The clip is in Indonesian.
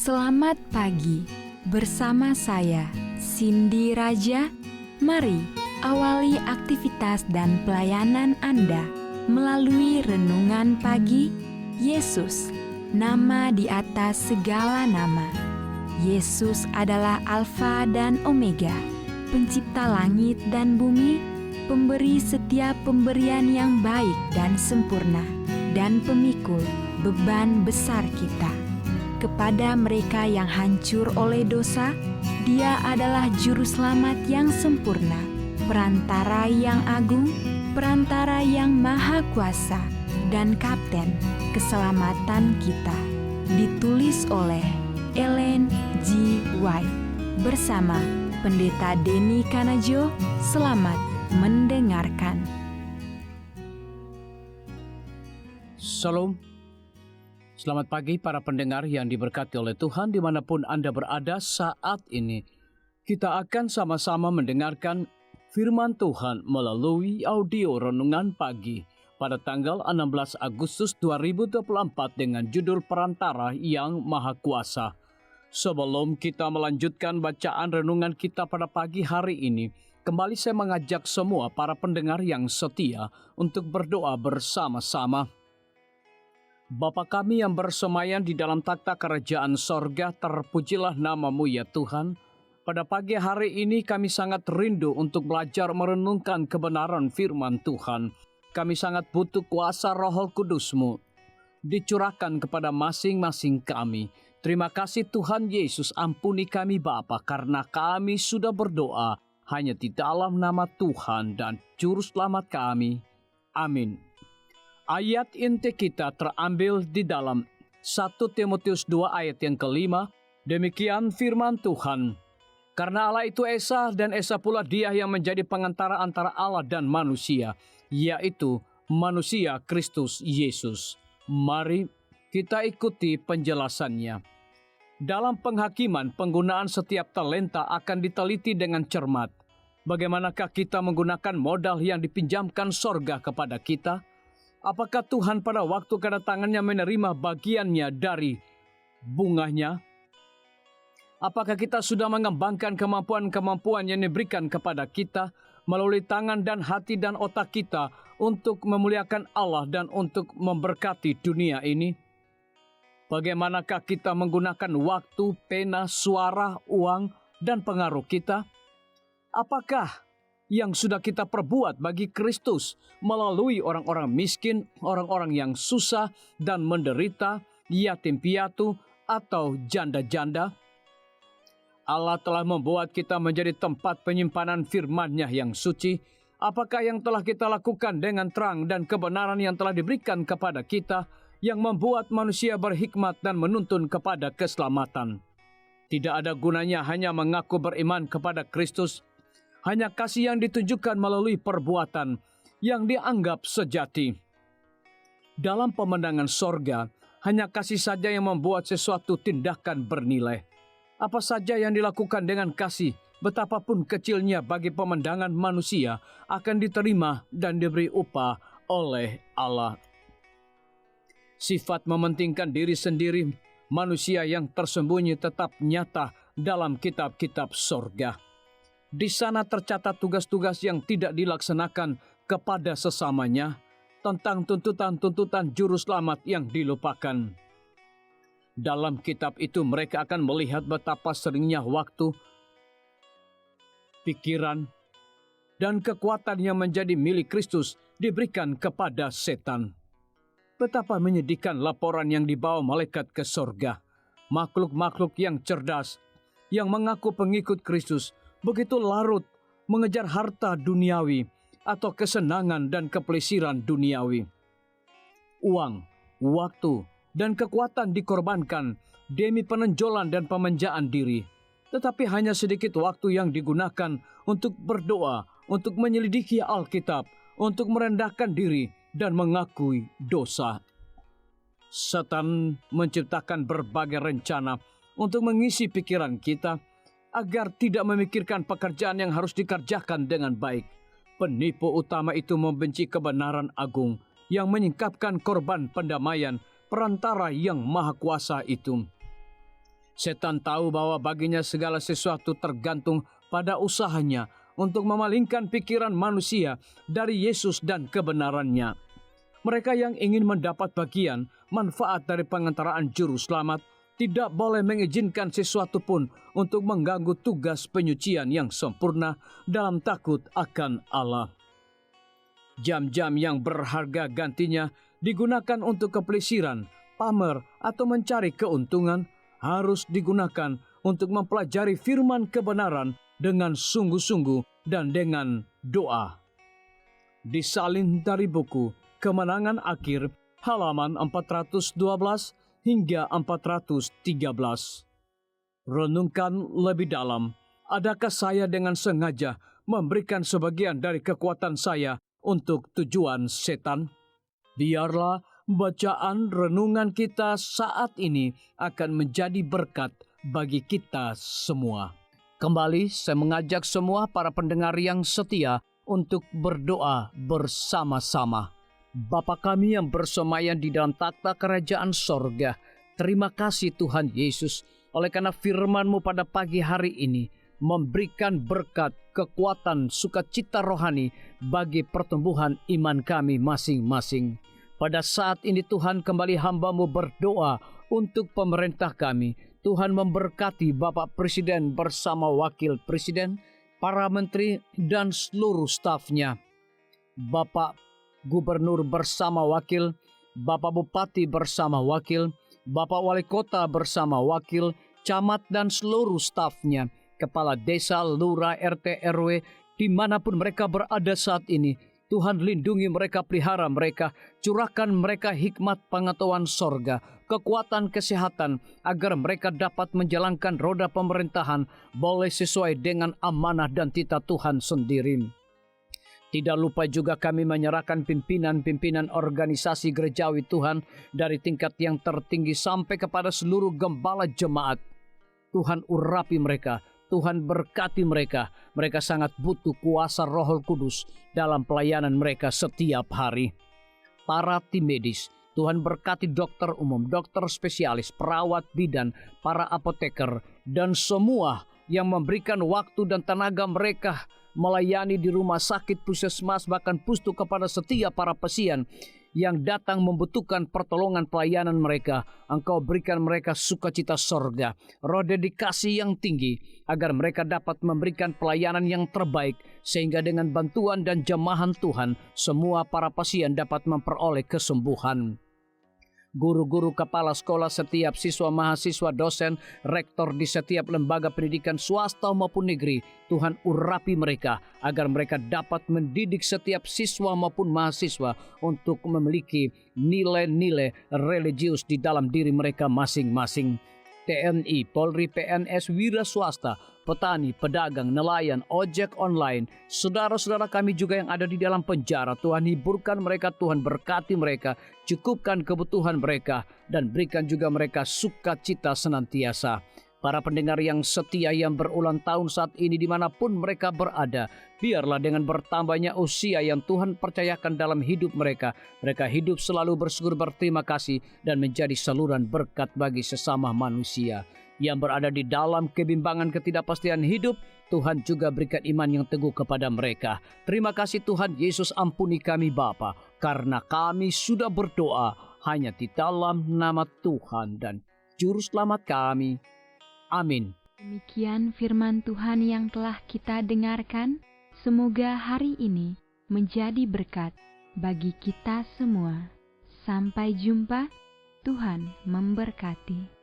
Selamat pagi, bersama saya, Cindy Raja. Mari awali aktivitas dan pelayanan Anda melalui renungan pagi. Yesus, nama di atas segala nama. Yesus adalah Alfa dan Omega, pencipta langit dan bumi, pemberi setiap pemberian yang baik dan sempurna, dan pemikul beban besar kita. Kepada mereka yang hancur oleh dosa, Dia adalah juru selamat yang sempurna, perantara yang agung, perantara yang maha kuasa, dan kapten keselamatan kita. Ditulis oleh Ellen G. White bersama Pendeta Denny Kanajo. Selamat mendengarkan. Shalom. Selamat pagi para pendengar yang diberkati oleh Tuhan dimanapun Anda berada saat ini. Kita akan sama-sama mendengarkan firman Tuhan melalui audio renungan pagi pada tanggal 16 Agustus 2024 dengan judul Perantara yang Maha Kuasa. Sebelum kita melanjutkan bacaan renungan kita pada pagi hari ini, kembali saya mengajak semua para pendengar yang setia untuk berdoa bersama-sama. Bapa kami yang bersemayam di dalam takhta kerajaan sorga, terpujilah nama-Mu ya Tuhan. Pada pagi hari ini kami sangat rindu untuk belajar merenungkan kebenaran firman Tuhan. Kami sangat butuh kuasa Roh Kudus-Mu dicurahkan kepada masing-masing kami. Terima kasih Tuhan Yesus, ampuni kami Bapa, karena kami sudah berdoa hanya di dalam nama Tuhan dan Juru Selamat kami. Amin. Ayat inti kita terambil di dalam 1 Timotius 2 ayat yang kelima. Demikian firman Tuhan. Karena Allah itu Esa dan Esa pula Dia yang menjadi pengantara antara Allah dan manusia, yaitu manusia Kristus Yesus. Mari kita ikuti penjelasannya. Dalam penghakiman, penggunaan setiap talenta akan diteliti dengan cermat. Bagaimanakah kita menggunakan modal yang dipinjamkan sorga kepada kita? Apakah Tuhan pada waktu kedatangannya menerima bagiannya dari bunganya? Apakah kita sudah mengembangkan kemampuan-kemampuan yang diberikan kepada kita melalui tangan dan hati dan otak kita untuk memuliakan Allah dan untuk memberkati dunia ini? Bagaimanakah kita menggunakan waktu, pena, suara, uang, dan pengaruh kita? Apakah yang sudah kita perbuat bagi Kristus melalui orang-orang miskin, orang-orang yang susah dan menderita, yatim piatu, atau janda-janda? Allah telah membuat kita menjadi tempat penyimpanan firman-Nya yang suci. Apakah yang telah kita lakukan dengan terang dan kebenaran yang telah diberikan kepada kita, yang membuat manusia berhikmat dan menuntun kepada keselamatan? Tidak ada gunanya hanya mengaku beriman kepada Kristus. Hanya kasih yang ditunjukkan melalui perbuatan yang dianggap sejati. Dalam pemandangan sorga, hanya kasih saja yang membuat sesuatu tindakan bernilai. Apa saja yang dilakukan dengan kasih, betapapun kecilnya bagi pemandangan manusia, akan diterima dan diberi upah oleh Allah. Sifat mementingkan diri sendiri manusia yang tersembunyi tetap nyata dalam kitab-kitab sorga. Di sana tercatat tugas-tugas yang tidak dilaksanakan kepada sesamanya, tentang tuntutan-tuntutan juru selamat yang dilupakan. Dalam kitab itu mereka akan melihat betapa seringnya waktu, pikiran, dan kekuatan yang menjadi milik Kristus diberikan kepada setan. Betapa menyedihkan laporan yang dibawa malaikat ke sorga. Makhluk-makhluk yang cerdas, yang mengaku pengikut Kristus, begitu larut mengejar harta duniawi atau kesenangan dan kepelesiran duniawi. Uang, waktu, dan kekuatan dikorbankan demi penonjolan dan pemanjaan diri. Tetapi hanya sedikit waktu yang digunakan untuk berdoa, untuk menyelidiki Alkitab, untuk merendahkan diri dan mengakui dosa. Setan menciptakan berbagai rencana untuk mengisi pikiran kita, agar tidak memikirkan pekerjaan yang harus dikerjakan dengan baik. Penipu utama itu membenci kebenaran agung yang menyingkapkan korban pendamaian perantara yang maha kuasa itu. Setan tahu bahwa baginya segala sesuatu tergantung pada usahanya untuk memalingkan pikiran manusia dari Yesus dan kebenarannya. Mereka yang ingin mendapat bagian manfaat dari pengantaraan juru selamat tidak boleh mengizinkan sesuatu pun untuk mengganggu tugas penyucian yang sempurna dalam takut akan Allah. Jam-jam yang berharga gantinya digunakan untuk kepelisiran, pamer, atau mencari keuntungan harus digunakan untuk mempelajari firman kebenaran dengan sungguh-sungguh dan dengan doa. Disalin dari buku Kemenangan Akhir, halaman 412 hingga 413. Renungkan lebih dalam, adakah saya dengan sengaja memberikan sebagian dari kekuatan saya untuk tujuan setan? Biarlah bacaan renungan kita saat ini akan menjadi berkat bagi kita semua. Kembali, saya mengajak semua para pendengar yang setia untuk berdoa bersama-sama. Bapa kami yang bersemayam di dalam takhta kerajaan sorga, terima kasih Tuhan Yesus, oleh karena firman-Mu pada pagi hari ini memberikan berkat, kekuatan, sukacita rohani bagi pertumbuhan iman kami masing-masing. Pada saat ini Tuhan, kembali hamba-Mu berdoa untuk pemerintah kami. Tuhan memberkati Bapak Presiden bersama Wakil Presiden, para menteri dan seluruh stafnya. Bapak Gubernur bersama wakil, Bapak Bupati bersama wakil, Bapak Wali Kota bersama wakil, camat dan seluruh stafnya, kepala desa, lurah, RT, RW, dimanapun mereka berada saat ini. Tuhan lindungi mereka, pelihara mereka, curahkan mereka hikmat pengetahuan sorga, kekuatan kesehatan, agar mereka dapat menjalankan roda pemerintahan boleh sesuai dengan amanah dan titah Tuhan sendiri. Tidak lupa juga kami menyerahkan pimpinan-pimpinan organisasi gerejawi Tuhan dari tingkat yang tertinggi sampai kepada seluruh gembala jemaat. Tuhan urapi mereka, Tuhan berkati mereka. Mereka sangat butuh kuasa Roh Kudus dalam pelayanan mereka setiap hari. Para tim medis, Tuhan berkati dokter umum, dokter spesialis, perawat bidan, para apoteker, dan semua yang memberikan waktu dan tenaga mereka melayani di rumah sakit, puskesmas, bahkan pustu kepada setiap para pasien yang datang membutuhkan pertolongan pelayanan mereka. Engkau berikan mereka sukacita sorga, roh dedikasi yang tinggi, agar mereka dapat memberikan pelayanan yang terbaik, sehingga dengan bantuan dan jamahan Tuhan, semua para pasien dapat memperoleh kesembuhan. Guru-guru, kepala sekolah, setiap siswa, mahasiswa, dosen, rektor di setiap lembaga pendidikan swasta maupun negeri, Tuhan urapi mereka agar mereka dapat mendidik setiap siswa maupun mahasiswa untuk memiliki nilai-nilai religius di dalam diri mereka masing-masing. TNI, Polri, PNS, wira swasta, petani, pedagang, nelayan, ojek online, saudara-saudara kami juga yang ada di dalam penjara, Tuhan hiburkan mereka, Tuhan berkati mereka, cukupkan kebutuhan mereka, dan berikan juga mereka sukacita senantiasa. Para pendengar yang setia yang berulang tahun saat ini dimanapun mereka berada, biarlah dengan bertambahnya usia yang Tuhan percayakan dalam hidup mereka, mereka hidup selalu bersyukur, berterima kasih, dan menjadi saluran berkat bagi sesama manusia. Yang berada di dalam kebimbangan ketidakpastian hidup, Tuhan juga berikan iman yang teguh kepada mereka. Terima kasih Tuhan Yesus, ampuni kami Bapa, karena kami sudah berdoa hanya di dalam nama Tuhan dan Juru Selamat kami. Amin. Demikian firman Tuhan yang telah kita dengarkan. Semoga hari ini menjadi berkat bagi kita semua. Sampai jumpa, Tuhan memberkati.